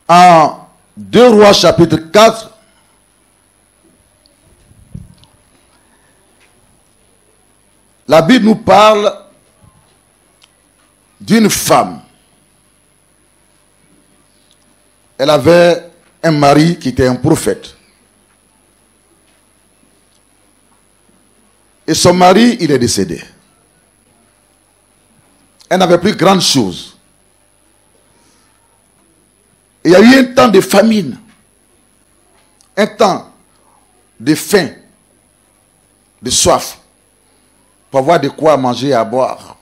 En 2 Rois chapitre 4, la Bible nous parle d'une femme. Elle avait un mari qui était un prophète. Et son mari, il est décédé. Elle n'avait plus grande chose. Il y a eu un temps de famine, un temps de faim, de soif, pour avoir de quoi manger et à boire.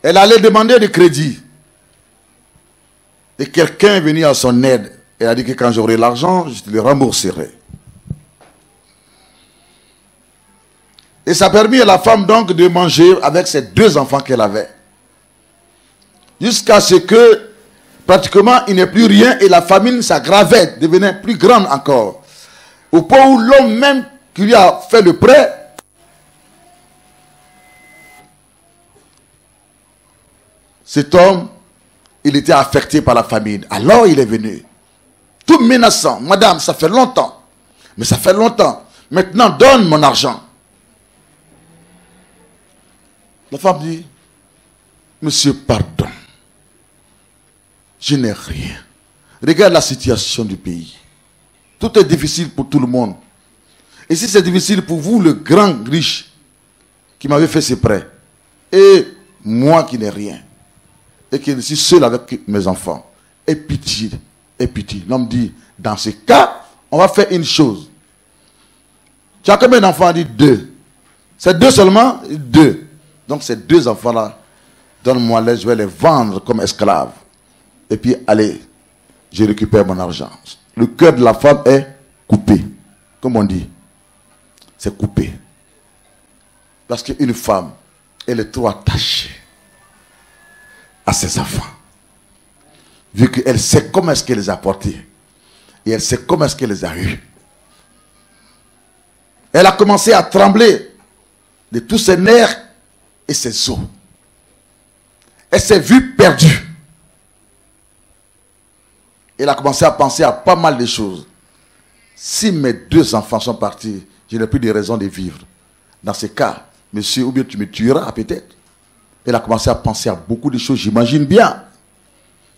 Elle allait demander du crédit. Et quelqu'un est venu à son aide. Elle a dit que quand j'aurai l'argent, je te le rembourserai. Et ça a permis à la femme donc de manger avec ses 2 enfants qu'elle avait. Jusqu'à ce que pratiquement il n'y ait plus rien et la famine s'aggravait, devenait plus grande encore. Au point où l'homme même qui lui a fait le prêt, cet homme, il était affecté par la famine. Alors il est venu, tout menaçant. Madame, ça fait longtemps. Mais ça fait longtemps. Maintenant, donne mon argent. La femme dit, monsieur, pardon. Je n'ai rien. Regarde la situation du pays. Tout est difficile pour tout le monde. Et si c'est difficile pour vous, le grand riche, qui m'avait fait ses prêts, et moi qui n'ai rien, et qui suis seul avec mes enfants, aie pitié, aie pitié. L'homme dit, dans ce cas, on va faire une chose. Tu as combien d'enfants? Il dit 2. C'est 2 seulement? 2. Donc ces 2 enfants-là, donne-moi-les, je vais les vendre comme esclaves. Et puis, allez, je récupère mon argent. Le cœur de la femme est coupé. Comme on dit. C'est coupé. Parce qu'une femme, elle est trop attachée à ses enfants. Vu qu'elle sait comment est-ce qu'elle les a portés. Et elle sait comment est-ce qu'elle les a eus. Elle a commencé à trembler de tous ses nerfs et ses os. Elle s'est vue perdue. Elle a commencé à penser à pas mal de choses. Si mes 2 enfants sont partis, je n'ai plus de raison de vivre. Dans ce cas, monsieur, ou bien tu me tueras peut-être. Elle a commencé à penser à beaucoup de choses, j'imagine bien.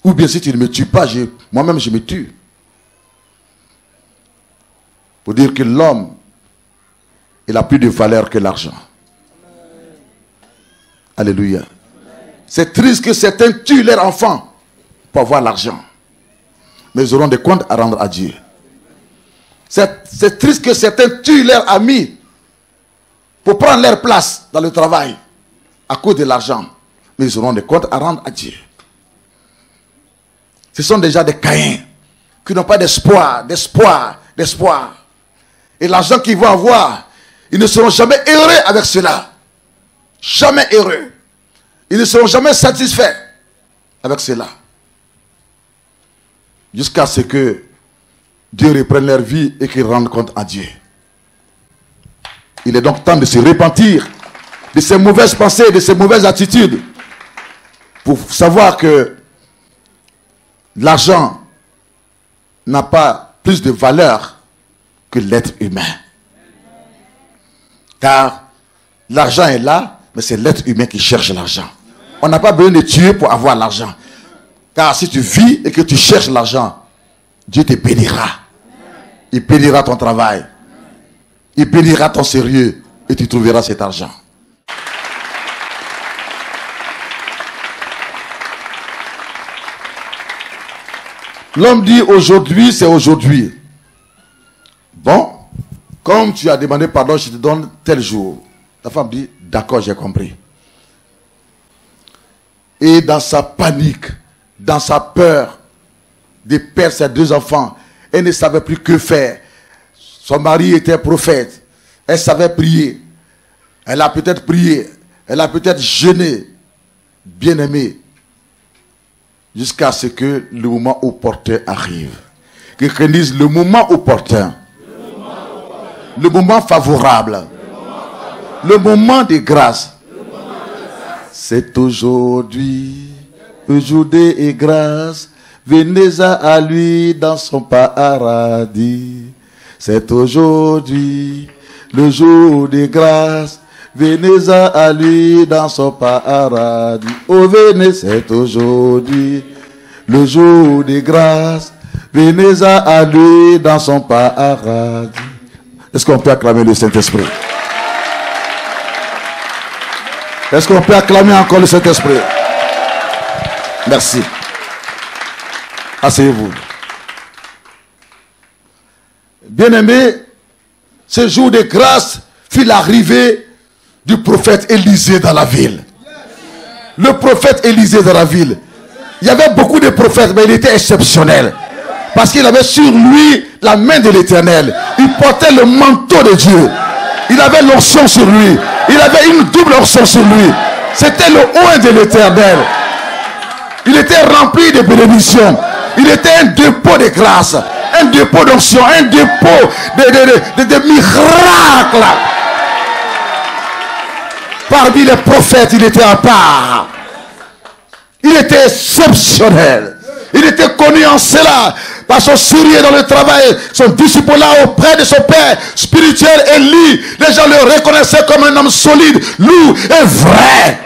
Ou bien si tu ne me tues pas, moi-même je me tue. Pour dire que l'homme, il a plus de valeur que l'argent. Alléluia. C'est triste que certains tuent leurs enfants pour avoir l'argent. Mais ils auront des comptes à rendre à Dieu. C'est triste que certains tuent leurs amis pour prendre leur place dans le travail à cause de l'argent. Mais ils auront des comptes à rendre à Dieu. Ce sont déjà des Caïns qui n'ont pas d'espoir, d'espoir. Et l'argent qu'ils vont avoir, ils ne seront jamais heureux avec cela. Jamais heureux. Ils ne seront jamais satisfaits avec cela. Jusqu'à ce que Dieu reprenne leur vie et qu'ils rendent compte à Dieu. Il est donc temps de se repentir de ces mauvaises pensées, de ces mauvaises attitudes. Pour savoir que l'argent n'a pas plus de valeur que l'être humain. Car l'argent est là, mais c'est l'être humain qui cherche l'argent. On n'a pas besoin de tuer pour avoir l'argent. Car si tu vis et que tu cherches l'argent, Dieu te bénira. Il bénira ton travail. Il bénira ton sérieux. Et tu trouveras cet argent. L'homme dit aujourd'hui, c'est aujourd'hui. Bon, comme tu as demandé pardon, je te donne tel jour. La femme dit, d'accord, j'ai compris. Et dans sa panique, dans sa peur de perdre ses 2 enfants, elle ne savait plus que faire. Son mari était prophète. Elle savait prier. Elle a peut-être prié. Elle a peut-être jeûné. Bien-aimé. Jusqu'à ce que le moment opportun arrive. Quelqu'un dise le moment opportun. Le moment favorable. Le moment de grâce. C'est aujourd'hui, le jour de grâce. venez à lui dans son paradis. C'est aujourd'hui le jour de grâce. Venez à lui dans son paradis. Oh, venez, c'est aujourd'hui le jour de grâce. Venez à lui dans son paradis. Est-ce qu'on peut acclamer le Saint-Esprit? Est-ce qu'on peut acclamer encore le Saint-Esprit? Merci. Asseyez-vous. Bien-aimé, ce jour de grâce fut l'arrivée du prophète Élisée dans la ville. Le prophète Élisée dans la ville. Il y avait beaucoup de prophètes, mais il était exceptionnel. Parce qu'il avait sur lui la main de l'Éternel. Il portait le manteau de Dieu. Il avait l'onction sur lui. Il avait une double onction sur lui. C'était le oint de l'Éternel. Il était rempli de bénédictions. Il était un dépôt de grâce. Un dépôt d'onction. Un dépôt de miracles. Parmi les prophètes, il était à part. Il était exceptionnel. Il était connu en cela. Par son sérieux dans le travail, son disciple là auprès de son père spirituel Élie. Les gens le reconnaissaient comme un homme solide, lourd et vrai.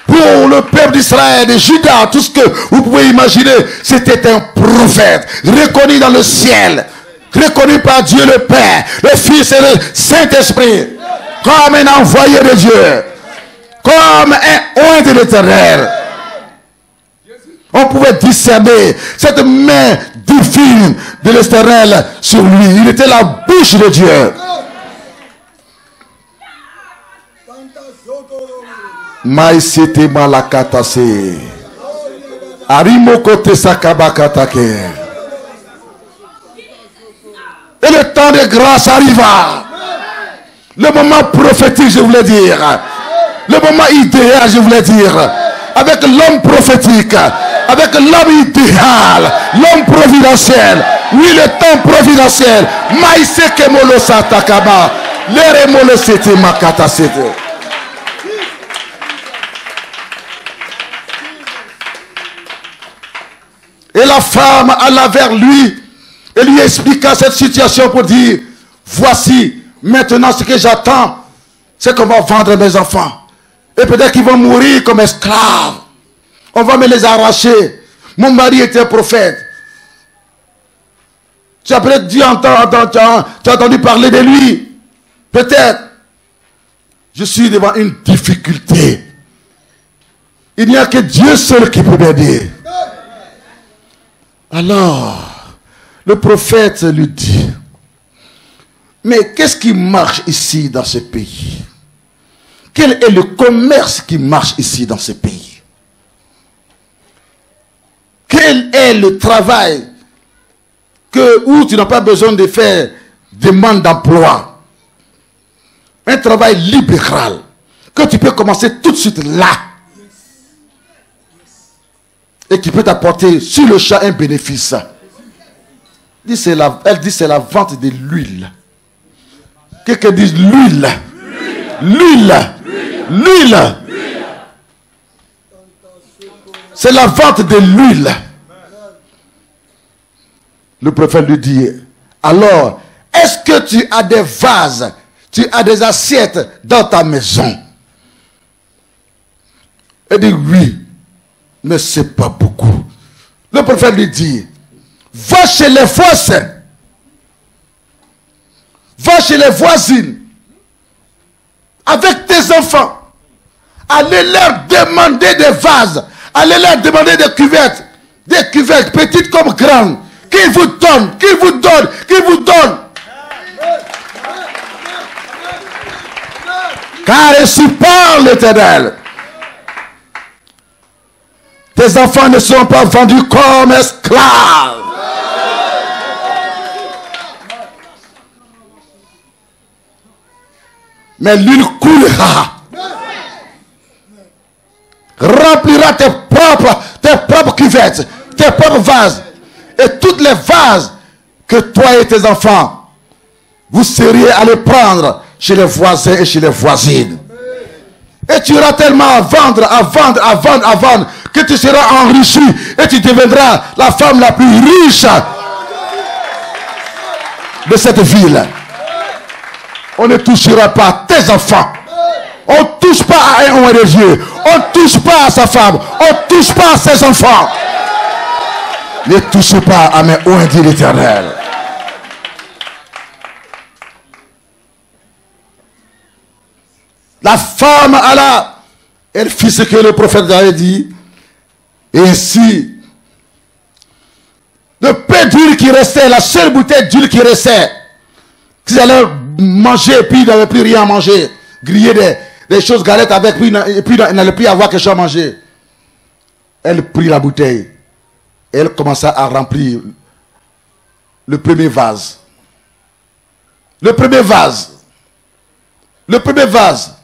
Pour le peuple d'Israël, de Juda, tout ce que vous pouvez imaginer, c'était un prophète reconnu dans le ciel, reconnu par Dieu le Père, le Fils et le Saint-Esprit, comme un envoyé de Dieu, comme un oint de l'Éternel. On pouvait discerner cette main divine de l'Éternel sur lui. Il était la bouche de Dieu. Maïsete malakatase. Arimokote sakabakatake. Et le temps de grâce arriva. Le moment prophétique, je voulais dire. Le moment idéal, je voulais dire. Avec l'homme prophétique. Avec l'homme idéal. L'homme providentiel. Oui, le temps providentiel. Maïseke molo satakaba. Lere molo sete makata sete. Et la femme alla vers lui et lui expliqua cette situation pour dire, voici, maintenant ce que j'attends, c'est qu'on va vendre mes enfants. Et peut-être qu'ils vont mourir comme esclaves. On va me les arracher. Mon mari était prophète. Tu as peut-être tu as entendu parler de lui. Peut-être. Je suis devant une difficulté. Il n'y a que Dieu seul qui peut m'aider. Alors, le prophète lui dit, mais qu'est-ce qui marche ici dans ce pays? Quel est le commerce qui marche ici dans ce pays? Quel est le travail où tu n'as pas besoin de faire demande d'emploi? Un travail libéral que tu peux commencer tout de suite là. Et qui peut t'apporter sur le champ un bénéfice. Elle dit c'est la vente de l'huile. Quelqu'un dit l'huile. L'huile. L'huile. C'est la vente de l'huile. Le prophète lui dit, alors, est-ce que tu as des vases, tu as des assiettes dans ta maison? Elle dit oui. Mais ce n'est pas beaucoup. Le prophète lui dit, va chez les voisins. Va chez les voisines. Avec tes enfants. Allez leur demander des vases. Allez leur demander des cuvettes. Des cuvettes, petites comme grandes. Qu'ils vous donnent, qu'ils vous donnent, qu'ils vous donnent. Car ainsi parle l'Éternel. Tes enfants ne seront pas vendus comme esclaves. Mais l'huile coulera. Remplira tes propres cuvettes, tes propres vases. Et toutes les vases que toi et tes enfants, vous seriez allés prendre chez les voisins et chez les voisines. Et tu auras tellement à vendre, que tu seras enrichi et tu deviendras la femme la plus riche de cette ville. On ne touchera pas à tes enfants. On ne touche pas à un homme de Dieu. On ne touche pas à sa femme. On ne touche pas à ses enfants. Ne touchez pas à mes oins, dit l'Éternel. La femme Allah, elle fit ce que le prophète avait dit. Et ainsi, le peu d'huile qui restait, la seule bouteille d'huile qui restait, qu'ils allaient manger et puis ils n'avaient plus rien à manger, griller des choses galettes avec, et puis ils n'allaient plus avoir quelque chose à manger. Elle prit la bouteille et elle commença à remplir le premier vase. Le premier vase. Le premier vase.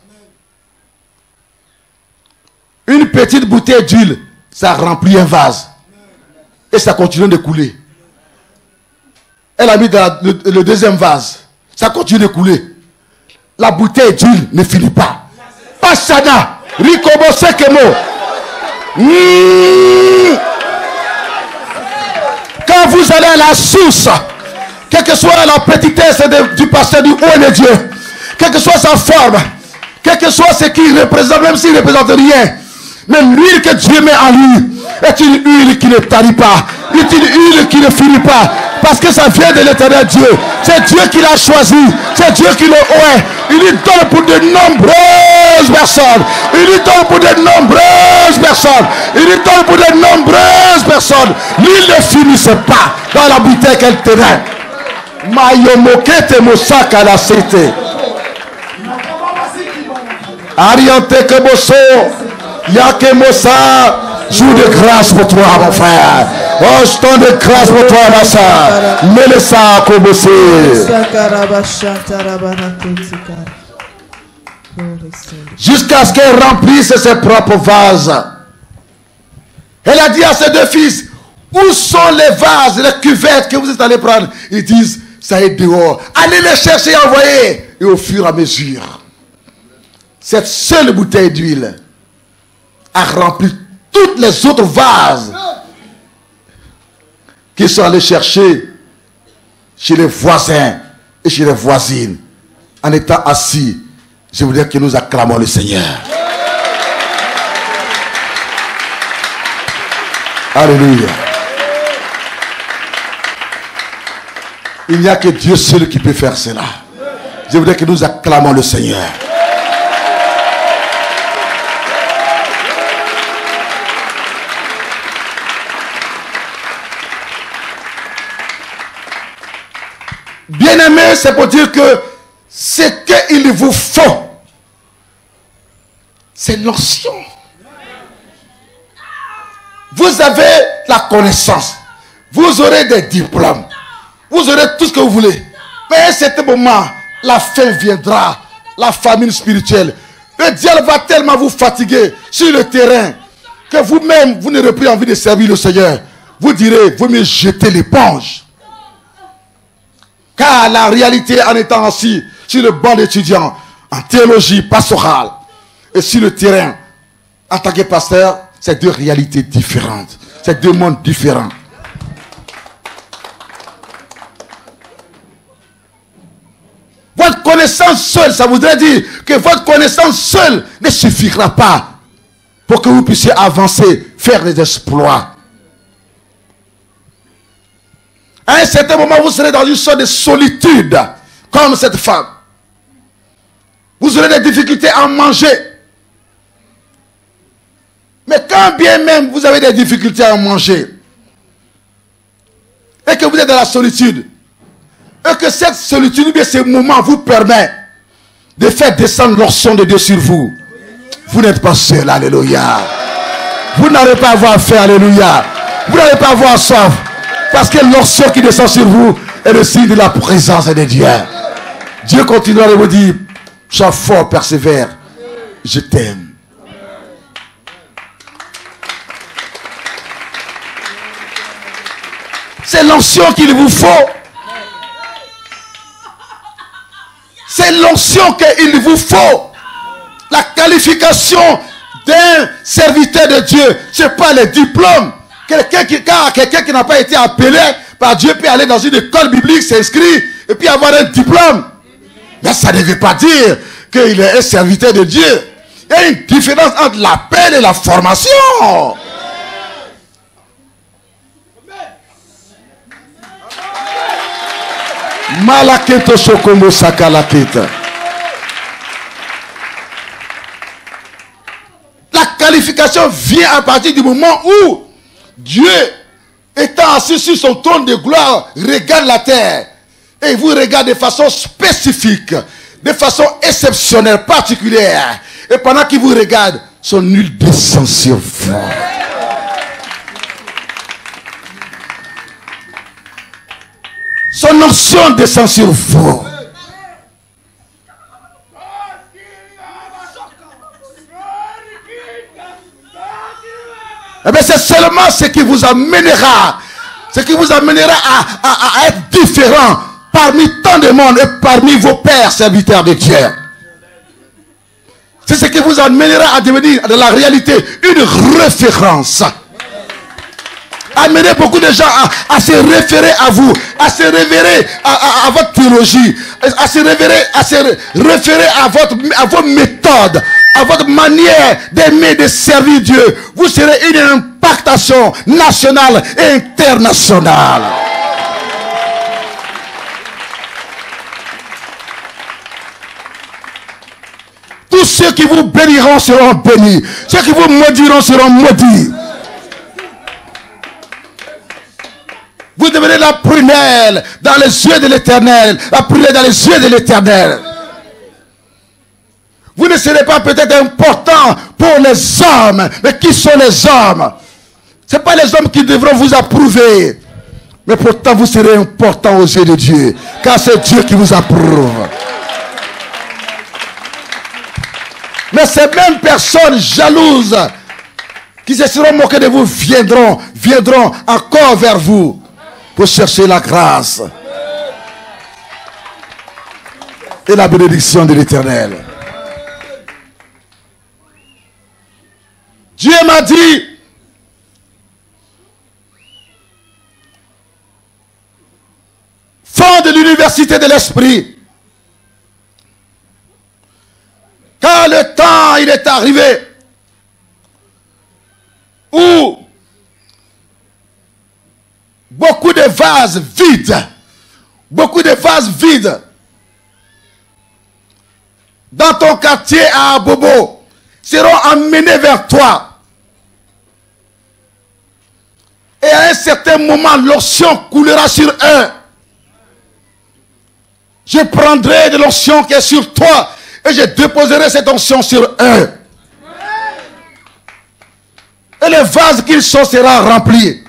Une petite bouteille d'huile, ça remplit un vase. Et ça continue de couler. Elle a mis dans le deuxième vase. Ça continue de couler. La bouteille d'huile ne finit pas. Pasana, Rikobo Sekemo. Quand vous allez à la source, quelle que soit la petitesse du pasteur du haut de Dieu, quelle que soit sa forme, quel que soit ce qu'il représente, même s'il ne représente rien, mais l'huile que Dieu met en lui est une huile qui ne tarit pas, est une huile qui ne finit pas, parce que ça vient de l'Éternel Dieu. C'est Dieu qui l'a choisi, c'est Dieu qui le haut. Il lui donne pour de nombreuses personnes. Il lui donne pour de nombreuses personnes. Il lui donne pour de nombreuses personnes. L'huile ne finissait pas dans la bouteille qu'elle tenait. Mayomokete Mosaka la cité. Ariante Keboso. Yake Mosa. Joue de grâce pour toi, mon frère. Oh, je donne de grâce pour toi, ma soeur. Mets-le ça à Kobosé. Jusqu'à ce qu'elle remplisse ses propres vases. Elle a dit à ses deux fils, où sont les vases, les cuvettes que vous êtes allés prendre? Ils disent, ça est dehors. Allez les chercher et envoyer. Et au fur et à mesure, cette seule bouteille d'huile a rempli toutes les autres vases qui sont allés chercher chez les voisins et chez les voisines. En étant assis, je voudrais que nous acclamons le Seigneur. Alléluia. Il n'y a que Dieu seul qui peut faire cela. Je voudrais que nous acclamons le Seigneur. Bien-aimé, c'est pour dire que ce qu'il vous faut, c'est l'onction. Vous avez la connaissance. Vous aurez des diplômes. Vous aurez tout ce que vous voulez. Mais à un certain moment, la faim viendra. La famine spirituelle. Le diable va tellement vous fatiguer sur le terrain que vous-même, vous n'aurez plus envie de servir le Seigneur. Vous direz, vous me jetez l'éponge. Car la réalité, en étant assis sur le banc d'étudiants, en théologie pastorale, et sur le terrain, en tant que pasteur, c'est deux réalités différentes. C'est deux mondes différents. Votre connaissance seule, ça voudrait dire que votre connaissance seule ne suffira pas pour que vous puissiez avancer, faire des exploits. À un certain moment, vous serez dans une sorte de solitude, comme cette femme. Vous aurez des difficultés à manger. Mais quand bien même vous avez des difficultés à manger, et que vous êtes dans la solitude, et que cette solitude, bien ce moment vous permet de faire descendre l'onction de Dieu sur vous, vous n'êtes pas seul, alléluia. Vous n'allez pas avoir faim, alléluia. Vous n'allez pas avoir soif. Parce que l'onction qui descend sur vous est le signe de la présence de Dieu. Dieu continuera de vous dire, sois fort, persévère. Je t'aime. C'est l'onction qu'il vous faut. C'est l'onction qu'il vous faut. La qualification d'un serviteur de Dieu, ce n'est pas les diplômes. Quelqu'un qui n'a pas été appelé par Dieu peut aller dans une école biblique, s'inscrire et puis avoir un diplôme. Mais ça ne veut pas dire qu'il est un serviteur de Dieu. Il y a une différence entre l'appel et la formation. Malaketo Sokombo Sakalaketa. La qualification vient à partir du moment où Dieu, étant assis sur son trône de gloire, regarde la terre. Et il vous regarde de façon spécifique, de façon exceptionnelle, particulière. Et pendant qu'il vous regarde, son huile descend sur vous. Son onction descend sur vous. Eh bien, c'est seulement ce qui vous amènera, à être différent parmi tant de monde et parmi vos pères serviteurs de Dieu. C'est ce qui vous amènera à devenir dans la réalité une référence. Amenez beaucoup de gens à se référer à vous, à se référer à votre théologie, à se référer à vos méthodes, à votre manière d'aimer, de servir Dieu. Vous serez une impactation nationale et internationale. Tous ceux qui vous béniront seront bénis. Ceux qui vous maudiront seront maudits. Vous devenez la prunelle dans les yeux de l'Éternel. La prunelle dans les yeux de l'Éternel. Vous ne serez pas peut-être important pour les hommes. Mais qui sont les hommes? Ce n'est pas les hommes qui devront vous approuver. Mais pourtant vous serez important aux yeux de Dieu. Car c'est Dieu qui vous approuve. Mais ces mêmes personnes jalouses qui se seront moquées de vous viendront encore vers vous pour chercher la grâce et la bénédiction de l'Éternel. Dieu m'a dit, fonde de l'université de l'esprit, car le temps il est arrivé où beaucoup de vases vides dans ton quartier à Abobo seront emmenés vers toi. Et à un certain moment, l'onction coulera sur eux. Je prendrai de l'onction qui est sur toi et je déposerai cette onction sur eux. Et le vase qu'ils sont sera rempli.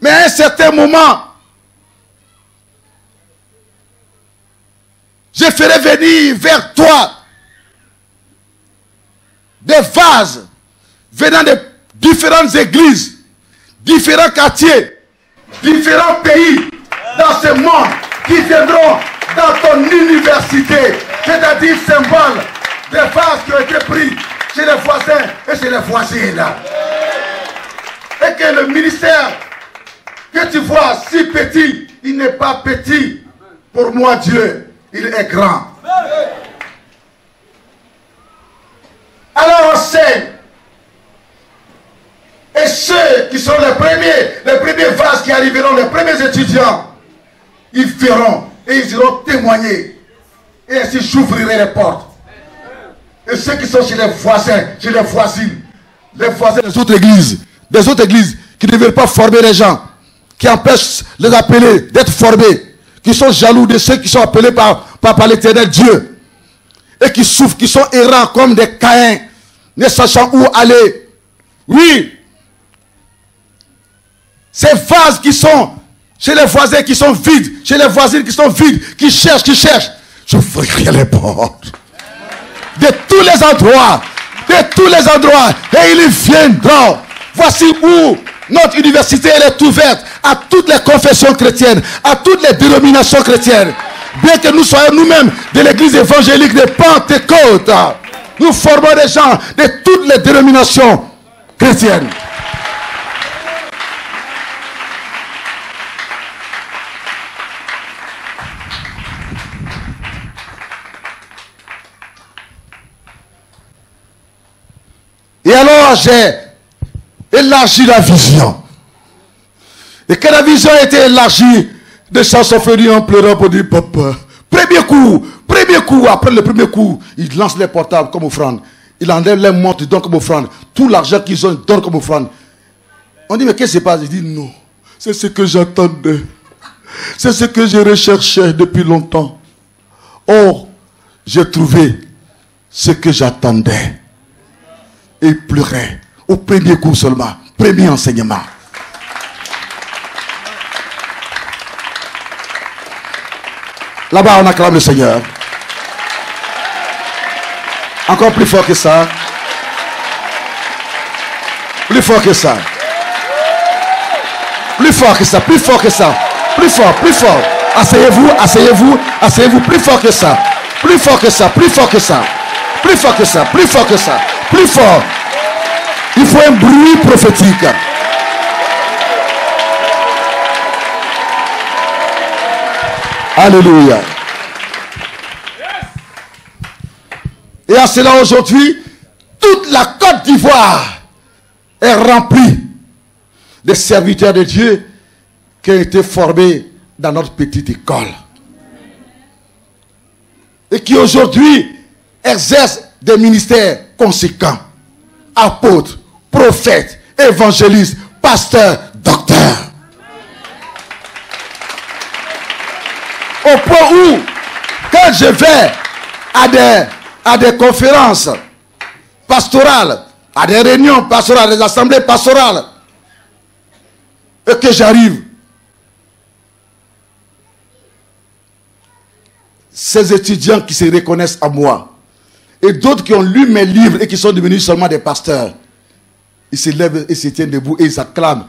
Mais à un certain moment, je ferai venir vers toi des vases venant de différentes églises, différents quartiers, différents pays dans ce monde qui viendront dans ton université, c'est-à-dire symbole des vases qui ont été pris chez les voisins et chez les voisines. Et que le ministère que tu vois si petit, il n'est pas petit. Pour moi, Dieu, il est grand. Alors enseigne. Et ceux qui sont les premiers vases qui arriveront, les premiers étudiants, ils verront et ils iront témoigner. Et ainsi j'ouvrirai les portes. Et ceux qui sont chez les voisins, chez les voisines, les voisins des autres églises qui ne veulent pas former les gens, qui empêchent les appelés d'être formés, qui sont jaloux de ceux qui sont appelés par l'Éternel Dieu, et qui souffrent, qui sont errants comme des Caïns, ne sachant où aller. Oui, ces vases qui sont chez les voisins qui sont vides, chez les voisines qui sont vides, qui cherchent, j'ouvrirai les portes. De tous les endroits, et ils viendront. Voici où notre université elle est ouverte à toutes les confessions chrétiennes, à toutes les dénominations chrétiennes. Bien que nous soyons nous-mêmes de l'église évangélique de Pentecôte. Nous formons des gens de toutes les dénominations chrétiennes. Et alors j'ai élargi la vision. Et quand la vision a été élargie, des gens sont venus en pleurant pour dire papa. Premier coup, après le premier coup, ils lancent les portables comme offrande. Ils enlèvent les montres, ils donnent comme offrande. Tout l'argent qu'ils ont, ils donnent comme offrande. On dit mais qu'est-ce qui se passe? Il dit non, c'est ce que j'attendais. C'est ce que je recherchais depuis longtemps. Or, j'ai trouvé ce que j'attendais. Et il pleurait au premier coup seulement, premier enseignement. Là-bas, on acclame le Seigneur. Encore plus fort que ça. Plus fort que ça. Plus fort que ça, plus fort que ça. Plus fort, plus fort. Asseyez-vous, asseyez-vous, asseyez-vous. Plus fort que ça. Plus fort que ça, plus fort que ça. Plus fort que ça, plus fort que ça. Plus fort. Il faut un bruit prophétique. Alléluia. Et à cela aujourd'hui, toute la Côte d'Ivoire est remplie de serviteurs de Dieu qui ont été formés dans notre petite école. Et qui aujourd'hui exercent des ministères conséquents. Apôtres, prophètes, évangélistes, pasteurs, docteurs. Au point où, quand je vais à des conférences pastorales, à des réunions pastorales, des assemblées pastorales, et que j'arrive, ces étudiants qui se reconnaissent à moi, et d'autres qui ont lu mes livres et qui sont devenus seulement des pasteurs, ils se lèvent et se tiennent debout et ils acclament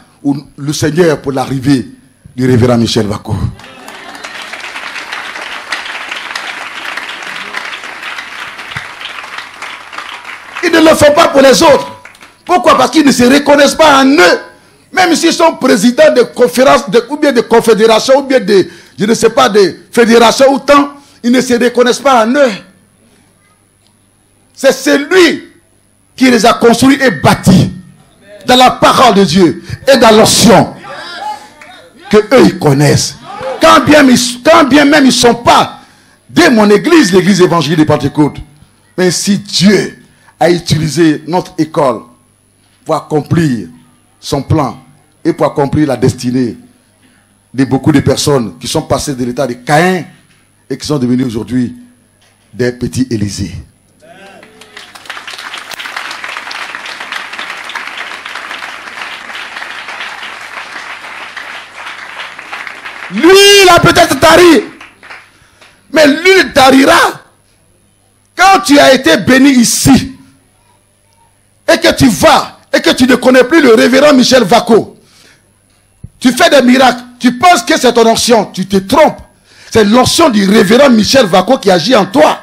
le Seigneur pour l'arrivée du révérend Michel Vako. Ils ne le font pas pour les autres. Pourquoi? Parce qu'ils ne se reconnaissent pas en eux. Même s'ils sont présidents de conférences, ou bien de confédérations, ou bien de, je ne sais pas, de fédérations ou tant, ils ne se reconnaissent pas en eux. C'est celui qui les a construits et bâtis dans la parole de Dieu et dans l'onction que eux ils connaissent. Quand bien même ils ne sont pas de mon église, l'église évangélique de Pentecôte. Mais si Dieu a utilisé notre école pour accomplir son plan et pour accomplir la destinée de beaucoup de personnes qui sont passées de l'état de Caïn et qui sont devenus aujourd'hui des petits Élysées. Lui, il a peut-être tari, mais lui, il tarira. Quand tu as été béni ici, et que tu vas, et que tu ne connais plus le révérend Michel Vako, tu fais des miracles, tu penses que c'est ton onction, tu te trompes. C'est l'onction du révérend Michel Vako qui agit en toi.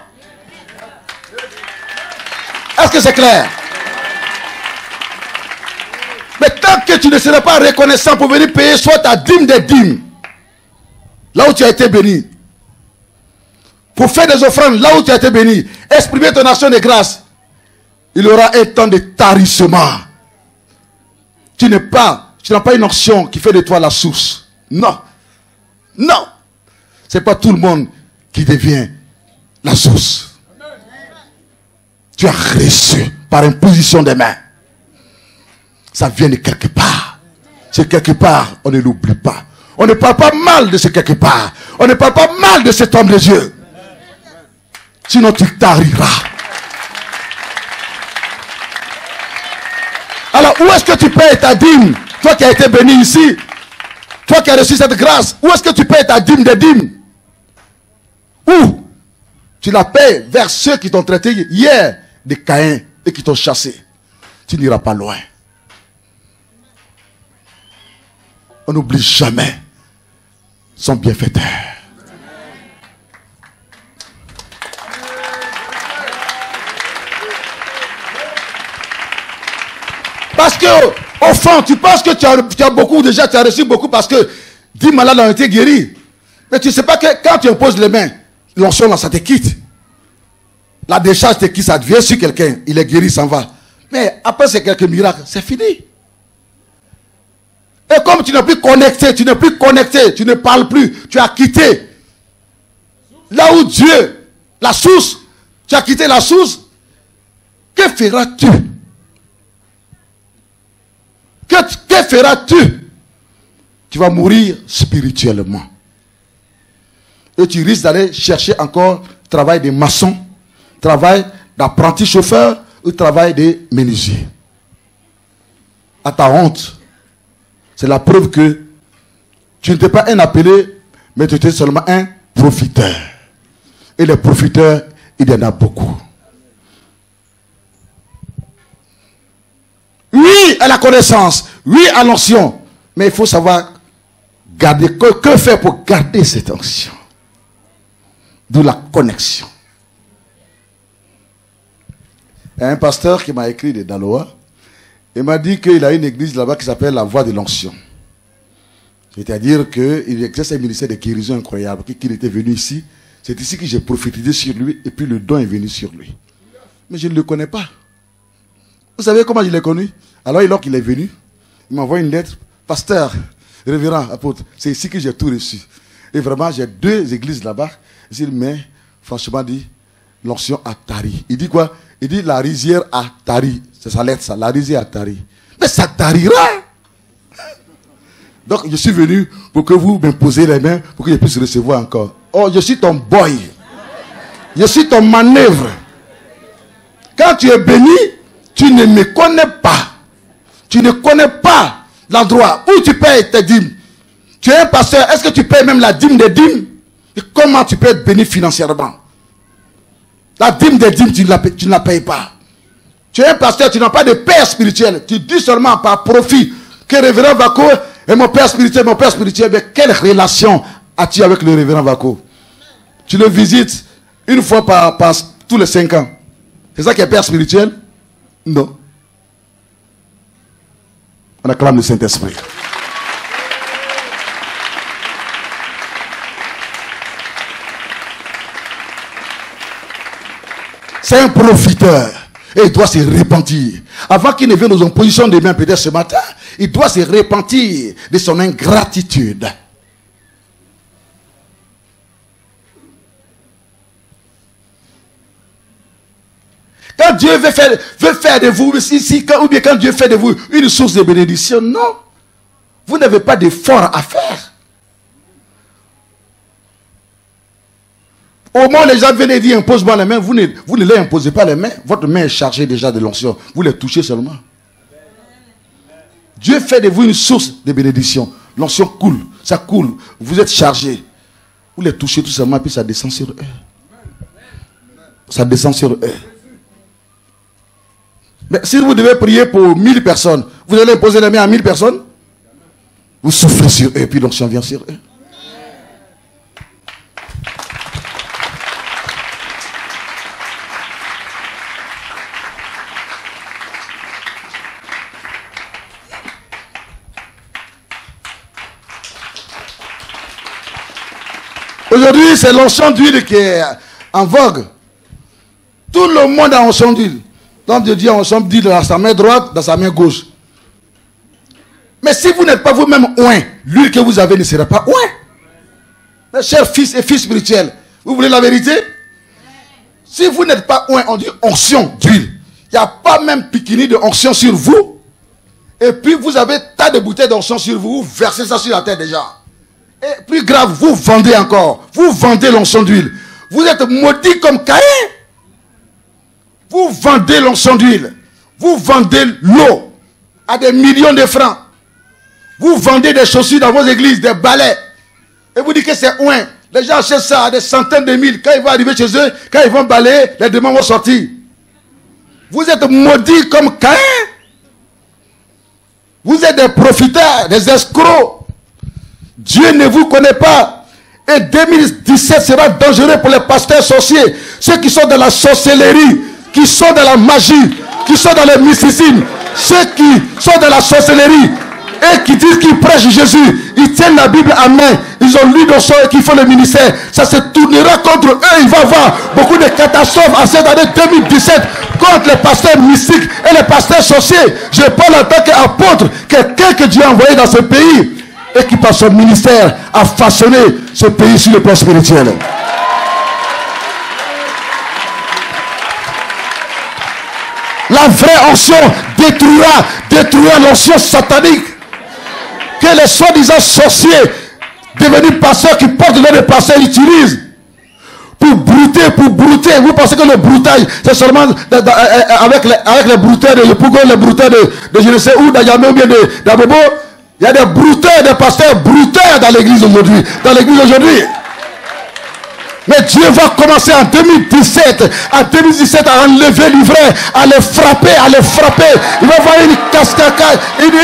Est-ce que c'est clair? Mais tant que tu ne seras pas reconnaissant pour venir payer soit ta dîme des dîmes, là où tu as été béni, pour faire des offrandes là où tu as été béni, exprimer ton action de grâce, il y aura un temps de tarissement. Tu n'as pas une onction qui fait de toi la source. Non. Non. Ce n'est pas tout le monde qui devient la source. Tu as reçu par imposition des mains. Ça vient de quelque part. C'est quelque part, on ne l'oublie pas. On ne parle pas mal de ce quelque part. On ne parle pas mal de cet homme de Dieu. Sinon tu tariras. Alors où est-ce que tu payes ta dîme? Toi qui as été béni ici, toi qui as reçu cette grâce, où est-ce que tu payes ta dîme des dîmes? Où? Tu la payes vers ceux qui t'ont traité hier de Caïn et qui t'ont chassé. Tu n'iras pas loin. On n'oublie jamais son bienfaiteur. Parce que, au fond, tu penses que tu as beaucoup déjà, tu as reçu beaucoup parce que 10 malades ont été guéris. Mais tu ne sais pas que quand tu imposes les mains, l'onction, là, ça te quitte. La décharge te quitte, ça devient sur quelqu'un. Il est guéri, il s'en va. Mais après ces quelques miracles, c'est fini. Et comme tu n'es plus connecté, tu ne parles plus, tu as quitté. Là où Dieu, la source, tu as quitté la source, que feras-tu? Que feras-tu? Tu vas mourir spirituellement. Et tu risques d'aller chercher encore travail de maçon, travail d'apprenti chauffeur ou travail de menuisier. À ta honte. C'est la preuve que tu n'étais pas un appelé, mais tu étais seulement un profiteur. Et les profiteurs, il y en a beaucoup. Oui à la connaissance, oui à l'onction, mais il faut savoir garder, que faire pour garder cette onction? D'où la connexion. Il y a un pasteur qui m'a écrit de Daloa. Il m'a dit qu'il a une église là-bas qui s'appelle la Voie de l'Onction. C'est-à-dire qu'il exerce un ministère de guérison incroyable. Qu'il était venu ici. C'est ici que j'ai prophétisé sur lui et puis le don est venu sur lui. Mais je ne le connais pas. Vous savez comment je l'ai connu? Alors, lorsqu'il est venu, il m'a envoyé une lettre. Pasteur, révérend, apôtre, c'est ici que j'ai tout reçu. Et vraiment, j'ai 2 églises là-bas. Il dit, mais franchement, dit, l'onction à Tari. Il dit quoi? Il dit la rizière à Tari. C'est sa lettre, ça. La rizière à Tari. Mais ça tarira. Donc, je suis venu pour que vous m'imposiez les mains pour que je puisse recevoir encore. Oh, je suis ton boy. Je suis ton manœuvre. Quand tu es béni, tu ne me connais pas. Tu ne connais pas l'endroit où tu payes tes dîmes. Tu es un pasteur, est-ce que tu payes même la dîme des dîmes? Et comment tu peux être béni financièrement? La dîme des dîmes, tu ne la payes pas. Tu es un pasteur, tu n'as pas de père spirituel. Tu dis seulement par profit que le révérend Vako est mon père spirituel, mon père spirituel. Mais quelle relation as-tu avec le révérend Vako? Tu le visites une fois par tous les 5 ans. C'est ça qui est père spirituel? Non. On acclame le Saint-Esprit. C'est un profiteur. Et il doit se repentir. Avant qu'il ne vienne aux positions de main, peut-être ce matin, il doit se repentir de son ingratitude. Quand Dieu veut faire de vous, ou bien quand Dieu fait de vous une source de bénédiction, non. Vous n'avez pas d'effort à faire. Au moment où les gens viennent dire impose-moi les mains, vous ne les imposez pas les mains. Votre main est chargée déjà de l'onction. Vous les touchez seulement. Dieu fait de vous une source de bénédiction. L'onction coule, ça coule. Vous êtes chargé. Vous les touchez tout simplement, puis ça descend sur eux. Ça descend sur eux. Mais si vous devez prier pour 1000 personnes, vous allez imposer les mains à 1000 personnes. Vous soufflez sur eux, puis l'onction vient sur eux. Aujourd'hui, c'est l'onction d'huile qui est en vogue. Tout le monde a onction d'huile. Donc Dieu dit onction d'huile dans sa main droite, dans sa main gauche. Mais si vous n'êtes pas vous-même oint, l'huile que vous avez ne sera pas oint. Mes chers fils et filles spirituels, vous voulez la vérité? Si vous n'êtes pas oint, on dit onction d'huile. Il n'y a pas même piquini de onction sur vous. Et puis vous avez tas de bouteilles d'onction sur vous, vous versez ça sur la terre déjà. Et plus grave, vous vendez encore. Vous vendez l'onction d'huile. Vous êtes maudits comme Caïn. Vous vendez l'onction d'huile. Vous vendez l'eau à des millions de francs. Vous vendez des chaussures dans vos églises, des balais. Et vous dites que c'est oint. Les gens achètent ça à des centaines de mille. Quand ils vont arriver chez eux, quand ils vont balayer, les démons vont sortir. Vous êtes maudits comme Caïn. Vous êtes des profiteurs, des escrocs. Dieu ne vous connaît pas. Et 2017 sera dangereux pour les pasteurs sorciers. Ceux qui sont dans la sorcellerie, qui sont dans la magie, qui sont dans le mysticisme, Ceux qui sont dans la sorcellerie et qui disent qu'ils prêchent Jésus, ils tiennent la Bible à main, ils ont lu dans son et qui font le ministère, ça se tournera contre eux. Il va y avoir beaucoup de catastrophes en cette année 2017 contre les pasteurs mystiques et les pasteurs sorciers. Je parle en tant qu'apôtre, quelqu'un que Dieu a envoyé dans ce pays et qui par son ministère a façonné ce pays sur le plan spirituel. La vraie onction détruira l'onction satanique que les soi-disant sorciers devenus pasteurs qui portent le nom de pasteurs utilisent pour brouter. Vous pensez que le broutage c'est seulement avec les brouteurs de Yopougon, les brouteurs de je ne sais où, d'Ayamé ou bien d'Abobo. Il y a des brouteurs, des pasteurs brouteurs dans l'église aujourd'hui. Mais Dieu va commencer en 2017 à enlever l'ivraie, à les frapper. Il va y avoir une cascade, une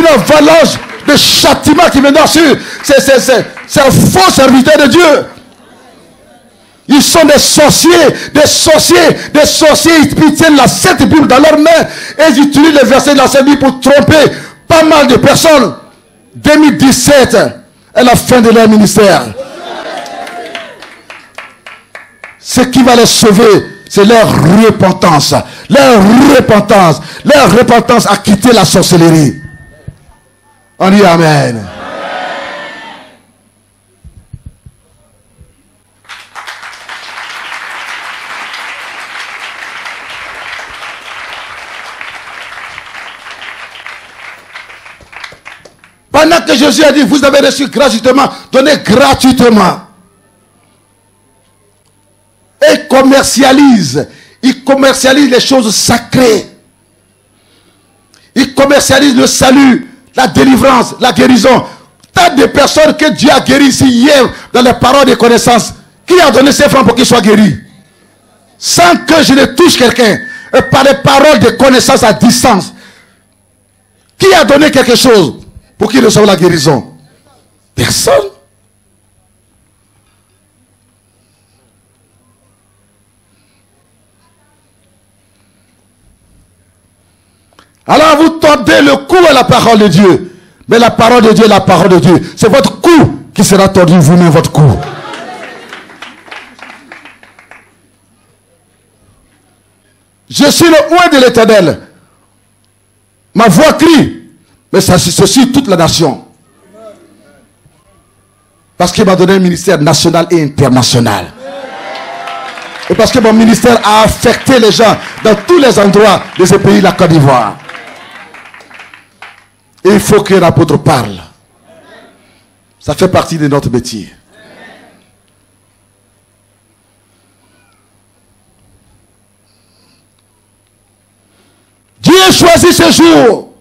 avalanche de châtiment qui viendra sur ces faux serviteurs de Dieu. Ils sont des sorciers, ils tiennent la Sainte Bible dans leurs mains et ils utilisent les versets de la Sainte Bible pour tromper pas mal de personnes. 2017 est la fin de leur ministère. Ce qui va les sauver, c'est leur repentance. Leur repentance à quitter la sorcellerie. On dit Amen. Pendant que Jésus a dit, vous avez reçu gratuitement, donnez gratuitement. Et il commercialise les choses sacrées. Il commercialise le salut, la délivrance, la guérison. Tant de personnes que Dieu a guéries ici hier dans les paroles de connaissance. Qui a donné ses francs pour qu'ils soient guéris? Sans que je ne touche quelqu'un. Et par les paroles de connaissance à distance. Qui a donné quelque chose pour qu'il reçoive la guérison? Personne. Alors vous tordez le cou à la parole de Dieu. Mais la parole de Dieu est la parole de Dieu. C'est votre cou qui sera tordu, vous-même votre cou. Je suis le oint de l'Éternel. Ma voix crie. Mais ça suscite toute la nation. Parce qu'il m'a donné un ministère national et international. Et parce que mon ministère a affecté les gens dans tous les endroits de ce pays, la Côte d'Ivoire. Et il faut que l'apôtre parle. Ça fait partie de notre métier. Dieu choisit ce jour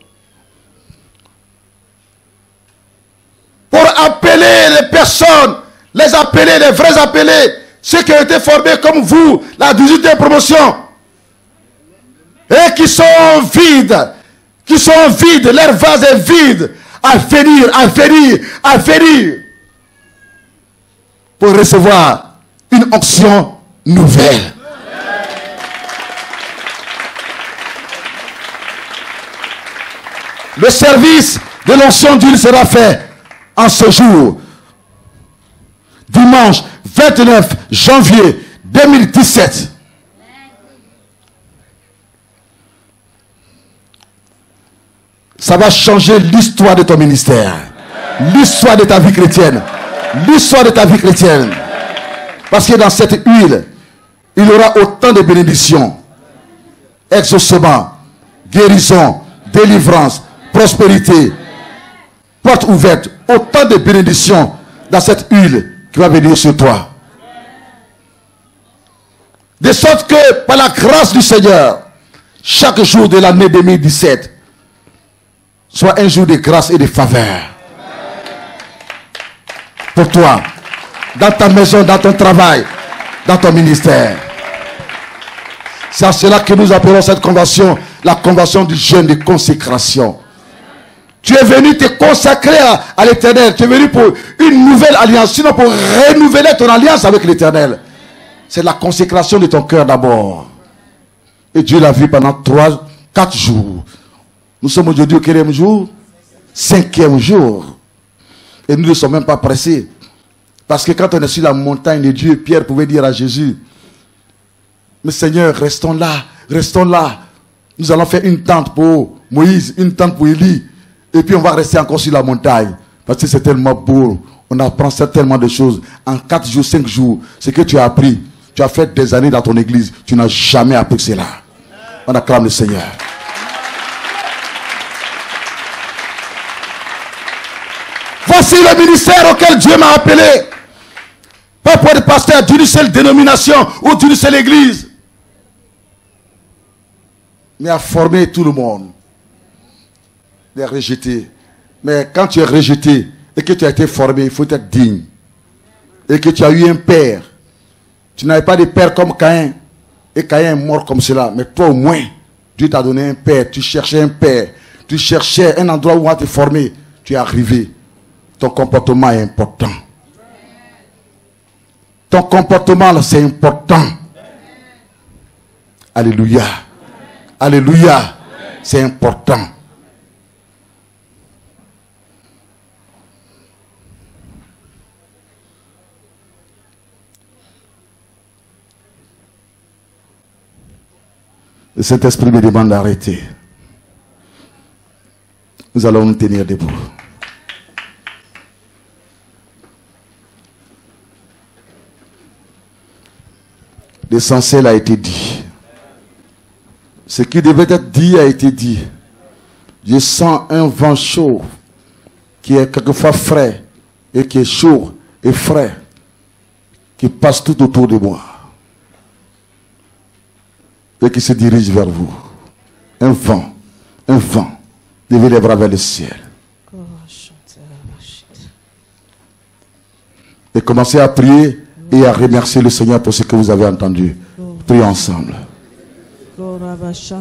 pour appeler les personnes, les vrais appelés, ceux qui ont été formés comme vous, la 18e promotion, et qui sont vides, leur vase est vide, à venir, pour recevoir une onction nouvelle. Le service de l'onction d'huile sera fait en ce jour, dimanche 29 janvier 2017. Ça va changer l'histoire de ton ministère, l'histoire de ta vie chrétienne, Parce que dans cette huile, il y aura autant de bénédictions, exaucement, guérison, délivrance, prospérité, porte ouverte, autant de bénédictions dans cette huile qui va venir sur toi. De sorte que par la grâce du Seigneur, chaque jour de l'année 2017 soit un jour de grâce et de faveur. Pour toi, dans ta maison, dans ton travail, dans ton ministère. C'est à cela que nous appelons cette convention la convention du jeûne de consécration. Tu es venu te consacrer à l'Éternel. Tu es venu pour une nouvelle alliance, sinon pour renouveler ton alliance avec l'Éternel. C'est la consécration de ton cœur d'abord. Et Dieu l'a vu pendant 4 jours. Nous sommes aujourd'hui au 4e jour, 5e jour. Et nous ne sommes même pas pressés. Parce que quand on est sur la montagne de Dieu, Pierre pouvait dire à Jésus, mais Seigneur, restons là, restons là. Nous allons faire une tente pour Moïse, une tente pour Élie. Et puis on va rester encore sur la montagne. Parce que c'est tellement beau. On apprend tellement de choses. En 4 jours, 5 jours, ce que tu as appris, tu as fait des années dans ton église, tu n'as jamais appris cela. On acclame le Seigneur. Voici le ministère auquel Dieu m'a appelé. Pas pour être pasteur d'une seule dénomination ou d'une seule église, mais à former tout le monde. Les rejeter. Mais quand tu es rejeté et que tu as été formé, il faut être digne. Et que tu as eu un père. Tu n'avais pas de père comme Caïn. Et Caïn est mort comme cela. Mais toi au moins, Dieu t'a donné un père. Tu cherchais un père. Tu cherchais un endroit où on va te former. Tu es arrivé. Ton comportement est important. Ton comportement, c'est important. Alléluia. Alléluia. C'est important. Le Saint-Esprit me demande d'arrêter. Nous allons nous tenir debout. L'essentiel a été dit. Ce qui devait être dit a été dit. Je sens un vent chaud qui est quelquefois frais et qui est chaud et frais qui passe tout autour de moi et qui se dirige vers vous. Un vent levez les bras vers le ciel et commencez à prier et à remercier le Seigneur pour ce que vous avez entendu. Prions ensemble. Precious